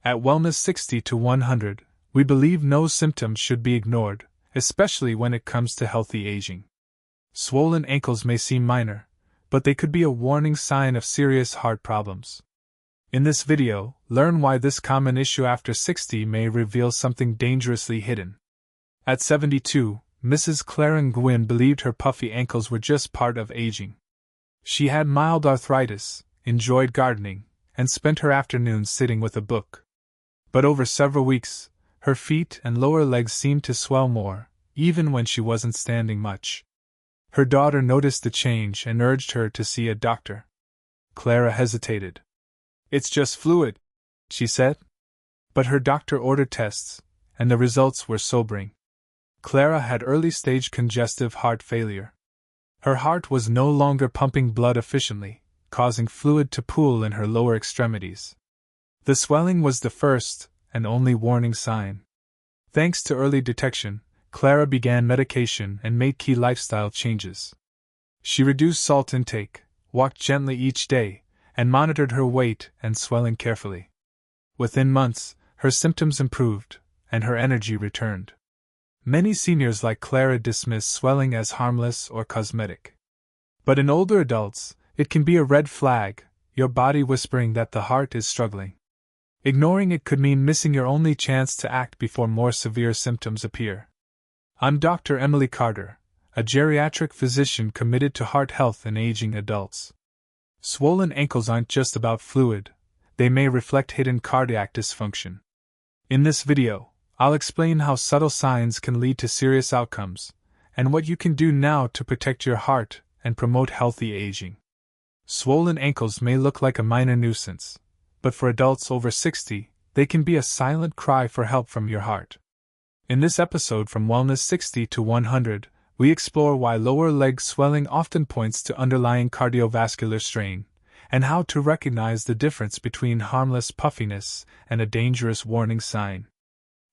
At Wellness 60 to 100, we believe no symptoms should be ignored, especially when it comes to healthy aging. Swollen ankles may seem minor, but they could be a warning sign of serious heart problems. In this video, learn why this common issue after 60 may reveal something dangerously hidden. At 72, Mrs. Clara Nguyen believed her puffy ankles were just part of aging. She had mild arthritis, enjoyed gardening, and spent her afternoons sitting with a book. But over several weeks, her feet and lower legs seemed to swell more, even when she wasn't standing much. Her daughter noticed the change and urged her to see a doctor. Clara hesitated. "It's just fluid," she said. But her doctor ordered tests, and the results were sobering. Clara had early-stage congestive heart failure. Her heart was no longer pumping blood efficiently, causing fluid to pool in her lower extremities. The swelling was the first and only warning sign. Thanks to early detection, Clara began medication and made key lifestyle changes. She reduced salt intake, walked gently each day, and monitored her weight and swelling carefully. Within months, her symptoms improved, and her energy returned. Many seniors like Clara dismiss swelling as harmless or cosmetic. But in older adults, it can be a red flag, your body whispering that the heart is struggling. Ignoring it could mean missing your only chance to act before more severe symptoms appear. I'm Dr. Emily Carter, a geriatric physician committed to heart health in aging adults. Swollen ankles aren't just about fluid, they may reflect hidden cardiac dysfunction. In this video, I'll explain how subtle signs can lead to serious outcomes, and what you can do now to protect your heart and promote healthy aging. Swollen ankles may look like a minor nuisance, but for adults over 60, they can be a silent cry for help from your heart. In this episode from Wellness 60 to 100, we explore why lower leg swelling often points to underlying cardiovascular strain, and how to recognize the difference between harmless puffiness and a dangerous warning sign.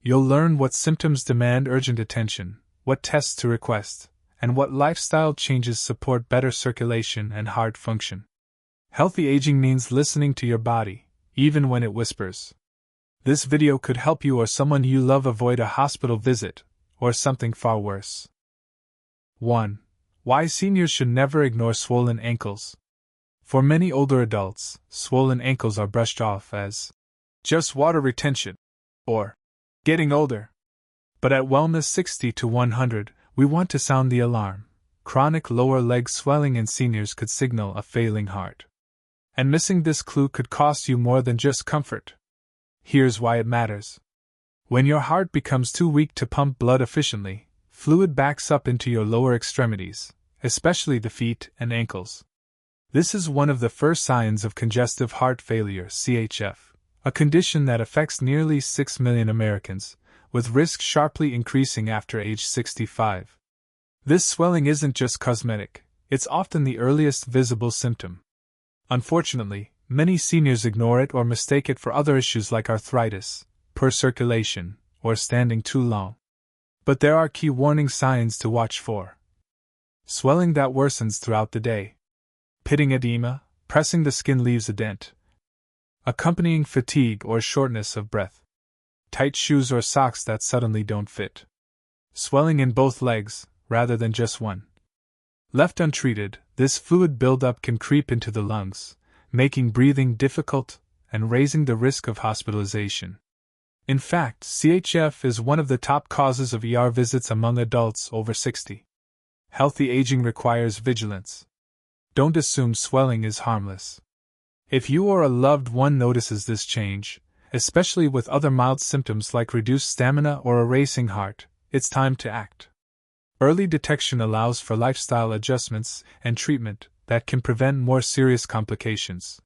You'll learn what symptoms demand urgent attention, what tests to request, and what lifestyle changes support better circulation and heart function. Healthy aging means listening to your body, even when it whispers. This video could help you or someone you love avoid a hospital visit, or something far worse. 1. Why seniors should never ignore swollen ankles. For many older adults, swollen ankles are brushed off as just water retention, or getting older. But at Wellness 60 to 100, we want to sound the alarm. Chronic lower leg swelling in seniors could signal a failing heart. And missing this clue could cost you more than just comfort. Here's why it matters. When your heart becomes too weak to pump blood efficiently, fluid backs up into your lower extremities, especially the feet and ankles. This is one of the first signs of congestive heart failure, CHF, a condition that affects nearly 6 million Americans, with risk sharply increasing after age 65. This swelling isn't just cosmetic, it's often the earliest visible symptom. Unfortunately, many seniors ignore it or mistake it for other issues like arthritis, poor circulation, or standing too long. But there are key warning signs to watch for. Swelling that worsens throughout the day. Pitting edema, pressing the skin leaves a dent. Accompanying fatigue or shortness of breath. Tight shoes or socks that suddenly don't fit. Swelling in both legs, rather than just one. Left untreated, this fluid buildup can creep into the lungs, making breathing difficult and raising the risk of hospitalization. In fact, CHF is one of the top causes of ER visits among adults over 60. Healthy aging requires vigilance. Don't assume swelling is harmless. If you or a loved one notices this change, especially with other mild symptoms like reduced stamina or a racing heart, it's time to act. Early detection allows for lifestyle adjustments and treatment that can prevent more serious complications.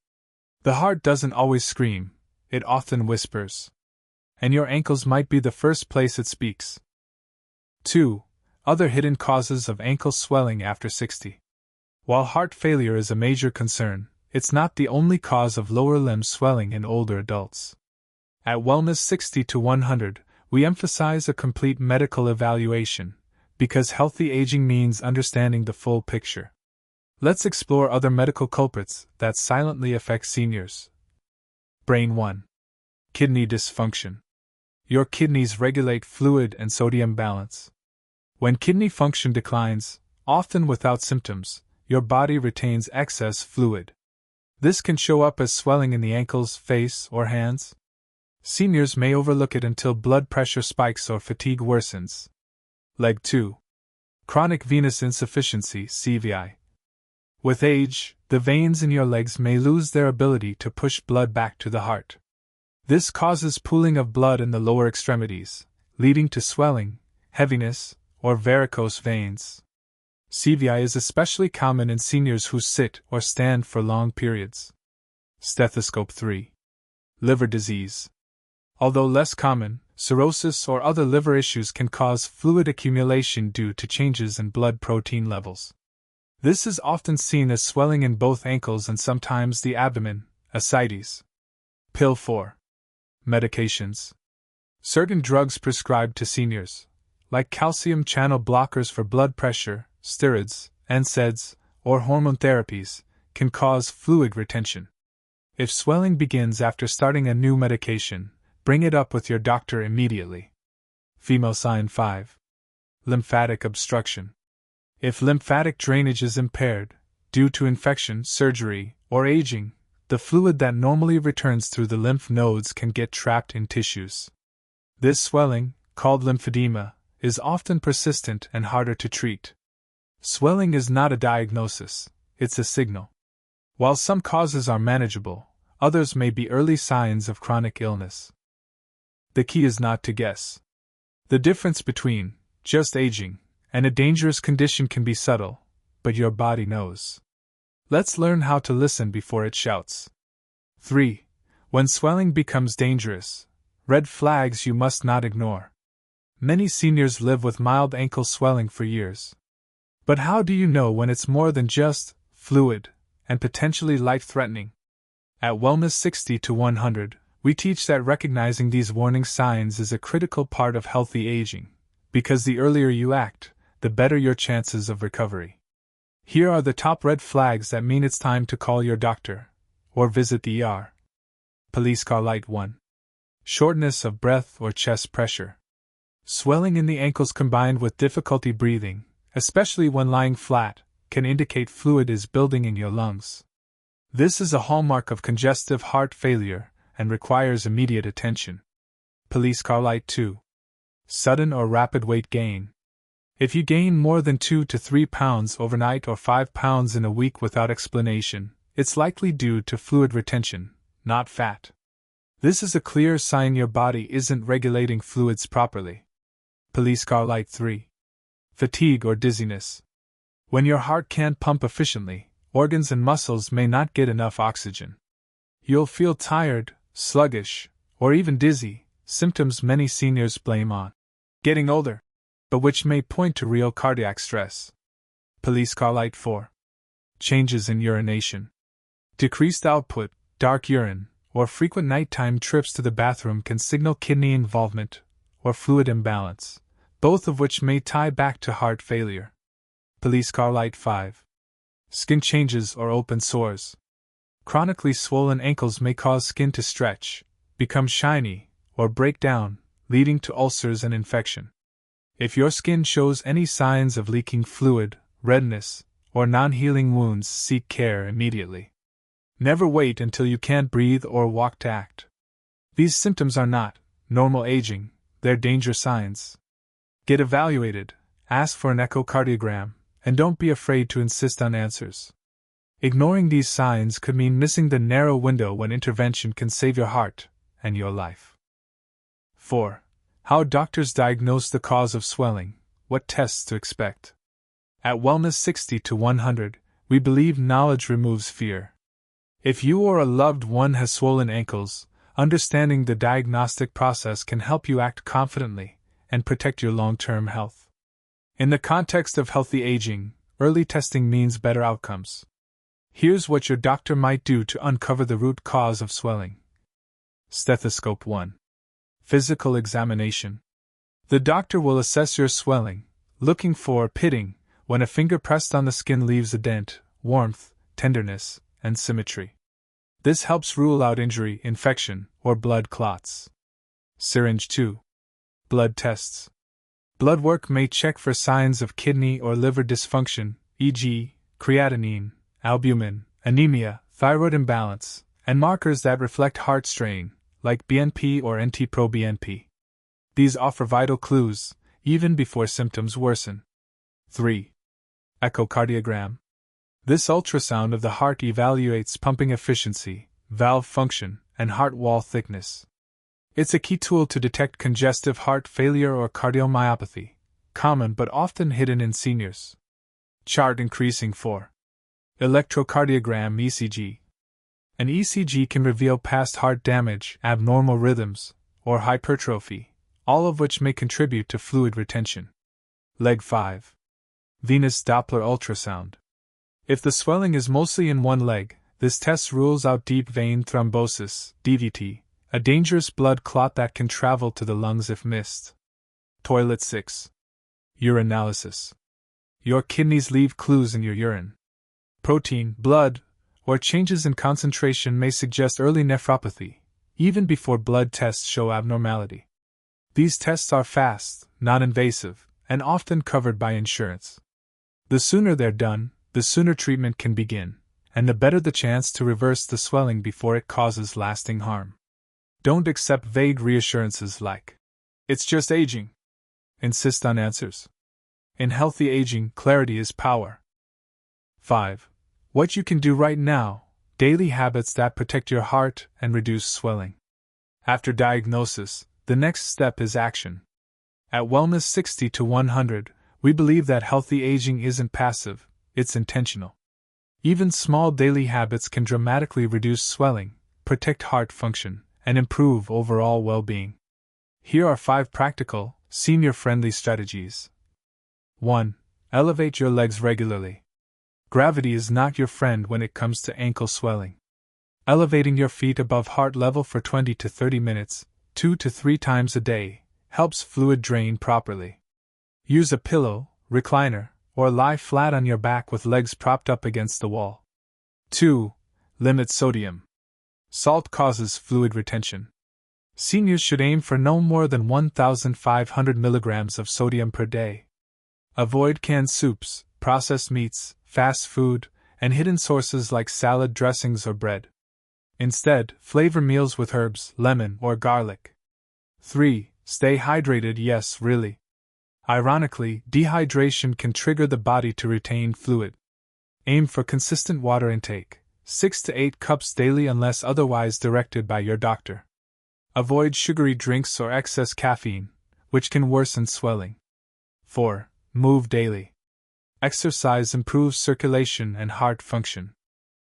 The heart doesn't always scream, it often whispers. And your ankles might be the first place it speaks. 2. Other hidden causes of ankle swelling after 60. While heart failure is a major concern, it's not the only cause of lower limb swelling in older adults. At Wellness 60 to 100, we emphasize a complete medical evaluation, because healthy aging means understanding the full picture. Let's explore other medical culprits that silently affect seniors. Brain 1. Kidney dysfunction. Your kidneys regulate fluid and sodium balance. When kidney function declines, often without symptoms, your body retains excess fluid. This can show up as swelling in the ankles, face, or hands. Seniors may overlook it until blood pressure spikes or fatigue worsens. Leg 2. Chronic venous insufficiency, CVI. With age, the veins in your legs may lose their ability to push blood back to the heart. This causes pooling of blood in the lower extremities, leading to swelling, heaviness, or varicose veins. CVI is especially common in seniors who sit or stand for long periods. Stethoscope 3. Liver disease. Although less common, cirrhosis or other liver issues can cause fluid accumulation due to changes in blood protein levels. This is often seen as swelling in both ankles and sometimes the abdomen, ascites. Pill 4. Medications. Certain drugs prescribed to seniors, like calcium channel blockers for blood pressure, steroids, NSAIDs, or hormone therapies, can cause fluid retention. If swelling begins after starting a new medication, bring it up with your doctor immediately. Female sign 5. Lymphatic obstruction. If lymphatic drainage is impaired, due to infection, surgery, or aging, the fluid that normally returns through the lymph nodes can get trapped in tissues. This swelling, called lymphedema, is often persistent and harder to treat. Swelling is not a diagnosis, it's a signal. While some causes are manageable, others may be early signs of chronic illness. The key is not to guess. The difference between just aging and a dangerous condition can be subtle, but your body knows. Let's learn how to listen before it shouts. 3. When swelling becomes dangerous, red flags you must not ignore. Many seniors live with mild ankle swelling for years. But how do you know when it's more than just fluid and potentially life-threatening? At Wellness 60 to 100, we teach that recognizing these warning signs is a critical part of healthy aging, because the earlier you act, the better your chances of recovery. Here are the top red flags that mean it's time to call your doctor or visit the ER. Police car light 1. Shortness of breath or chest pressure. Swelling in the ankles combined with difficulty breathing, especially when lying flat, can indicate fluid is building in your lungs. This is a hallmark of congestive heart failure and requires immediate attention. Police car light 2. Sudden or rapid weight gain. If you gain more than 2 to 3 pounds overnight or 5 pounds in a week without explanation, it's likely due to fluid retention, not fat. This is a clear sign your body isn't regulating fluids properly. Police car light 3. Fatigue or dizziness. When your heart can't pump efficiently, organs and muscles may not get enough oxygen. You'll feel tired, sluggish, or even dizzy, symptoms many seniors blame on getting older, but which may point to real cardiac stress. Police car light 4. Changes in urination. Decreased output, dark urine, or frequent nighttime trips to the bathroom can signal kidney involvement or fluid imbalance, both of which may tie back to heart failure. Police car light 5. Skin changes or open sores. Chronically swollen ankles may cause skin to stretch, become shiny, or break down, leading to ulcers and infection. If your skin shows any signs of leaking fluid, redness, or non-healing wounds, seek care immediately. Never wait until you can't breathe or walk to act. These symptoms are not normal aging, they're danger signs. Get evaluated, ask for an echocardiogram, and don't be afraid to insist on answers. Ignoring these signs could mean missing the narrow window when intervention can save your heart and your life. 4. How doctors diagnose the cause of swelling, what tests to expect. At Wellness 60 to 100, we believe knowledge removes fear. If you or a loved one has swollen ankles, understanding the diagnostic process can help you act confidently and protect your long-term health. In the context of healthy aging, early testing means better outcomes. Here's what your doctor might do to uncover the root cause of swelling. Stethoscope 1. Physical examination. The doctor will assess your swelling, looking for pitting, when a finger pressed on the skin leaves a dent, warmth, tenderness, and symmetry. This helps rule out injury, infection, or blood clots. Syringe 2. Blood tests. Blood work may check for signs of kidney or liver dysfunction, e.g., creatinine, albumin, anemia, thyroid imbalance, and markers that reflect heart strain, like BNP or NT-proBNP. These offer vital clues, even before symptoms worsen. 3. Echocardiogram. This ultrasound of the heart evaluates pumping efficiency, valve function, and heart wall thickness. It's a key tool to detect congestive heart failure or cardiomyopathy, common but often hidden in seniors. Chart increasing 4. Electrocardiogram (ECG). An ECG can reveal past heart damage, abnormal rhythms, or hypertrophy, all of which may contribute to fluid retention. Leg 5. Venous Doppler ultrasound. If the swelling is mostly in one leg, this test rules out deep vein thrombosis, DVT, a dangerous blood clot that can travel to the lungs if missed. Toilet 6. Urinalysis. Your kidneys leave clues in your urine. Protein, blood, or changes in concentration may suggest early nephropathy, even before blood tests show abnormality. These tests are fast, non-invasive, and often covered by insurance. The sooner they're done, the sooner treatment can begin, and the better the chance to reverse the swelling before it causes lasting harm. Don't accept vague reassurances like, "It's just aging." Insist on answers. In healthy aging, clarity is power. 5. What you can do right now: daily habits that protect your heart and reduce swelling. After diagnosis, the next step is action. At Wellness 60 to 100, we believe that healthy aging isn't passive, it's intentional. Even small daily habits can dramatically reduce swelling, protect heart function, and improve overall well-being. Here are 5 practical, senior-friendly strategies. 1. Elevate your legs regularly. Gravity is not your friend when it comes to ankle swelling. Elevating your feet above heart level for 20 to 30 minutes, 2 to 3 times a day, helps fluid drain properly. Use a pillow, recliner, or lie flat on your back with legs propped up against the wall. 2. Limit sodium. Salt causes fluid retention. Seniors should aim for no more than 1,500 milligrams of sodium per day. Avoid canned soups, processed meats, fast food, and hidden sources like salad dressings or bread. Instead, flavor meals with herbs, lemon, or garlic. 3. Stay hydrated. Yes, really. Ironically, dehydration can trigger the body to retain fluid. Aim for consistent water intake, 6 to 8 cups daily unless otherwise directed by your doctor. Avoid sugary drinks or excess caffeine, which can worsen swelling. 4. Move daily. Exercise improves circulation and heart function.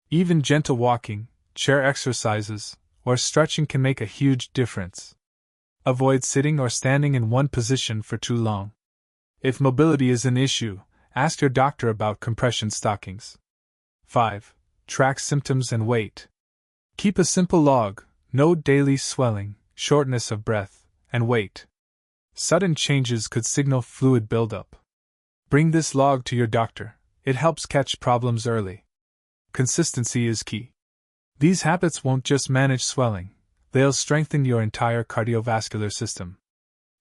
Even gentle walking, chair exercises, or stretching can make a huge difference. Avoid sitting or standing in one position for too long. If mobility is an issue, ask your doctor about compression stockings. 5. Track symptoms and weight. Keep a simple log, note daily swelling, shortness of breath, and weight. Sudden changes could signal fluid buildup. Bring this log to your doctor, it helps catch problems early. Consistency is key. These habits won't just manage swelling, they'll strengthen your entire cardiovascular system.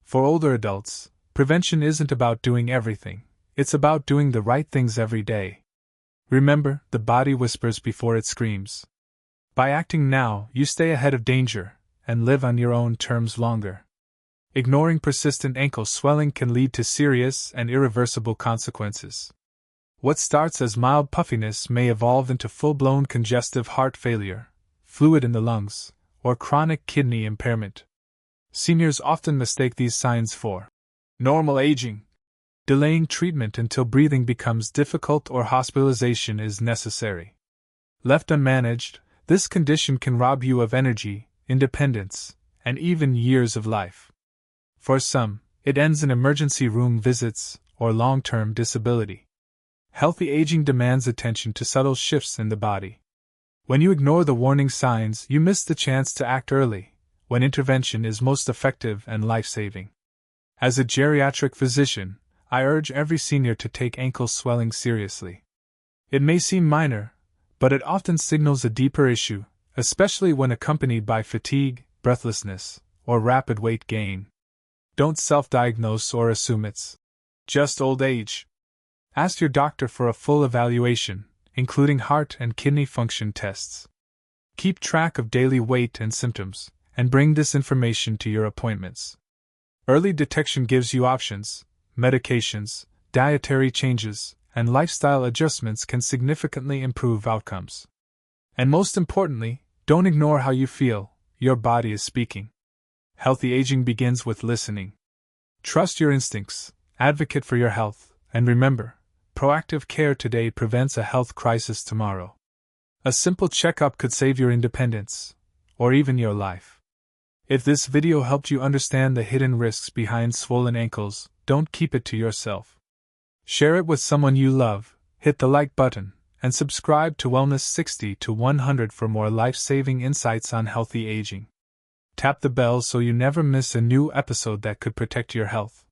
For older adults, prevention isn't about doing everything, it's about doing the right things every day. Remember, the body whispers before it screams. By acting now, you stay ahead of danger and live on your own terms longer. Ignoring persistent ankle swelling can lead to serious and irreversible consequences. What starts as mild puffiness may evolve into full-blown congestive heart failure, fluid in the lungs, or chronic kidney impairment. Seniors often mistake these signs for normal aging, delaying treatment until breathing becomes difficult or hospitalization is necessary. Left unmanaged, this condition can rob you of energy, independence, and even years of life. For some, it ends in emergency room visits or long-term disability. Healthy aging demands attention to subtle shifts in the body. When you ignore the warning signs, you miss the chance to act early, when intervention is most effective and life-saving. As a geriatric physician, I urge every senior to take ankle swelling seriously. It may seem minor, but it often signals a deeper issue, especially when accompanied by fatigue, breathlessness, or rapid weight gain. Don't self-diagnose or assume it's just old age. Ask your doctor for a full evaluation, including heart and kidney function tests. Keep track of daily weight and symptoms, and bring this information to your appointments. Early detection gives you options. Medications, dietary changes, and lifestyle adjustments can significantly improve outcomes. And most importantly, don't ignore how you feel. Your body is speaking. Healthy aging begins with listening. Trust your instincts, advocate for your health, and remember, proactive care today prevents a health crisis tomorrow. A simple checkup could save your independence, or even your life. If this video helped you understand the hidden risks behind swollen ankles, don't keep it to yourself. Share it with someone you love, hit the like button, and subscribe to Wellness 60 to 100 for more life-saving insights on healthy aging. Tap the bell so you never miss a new episode that could protect your health.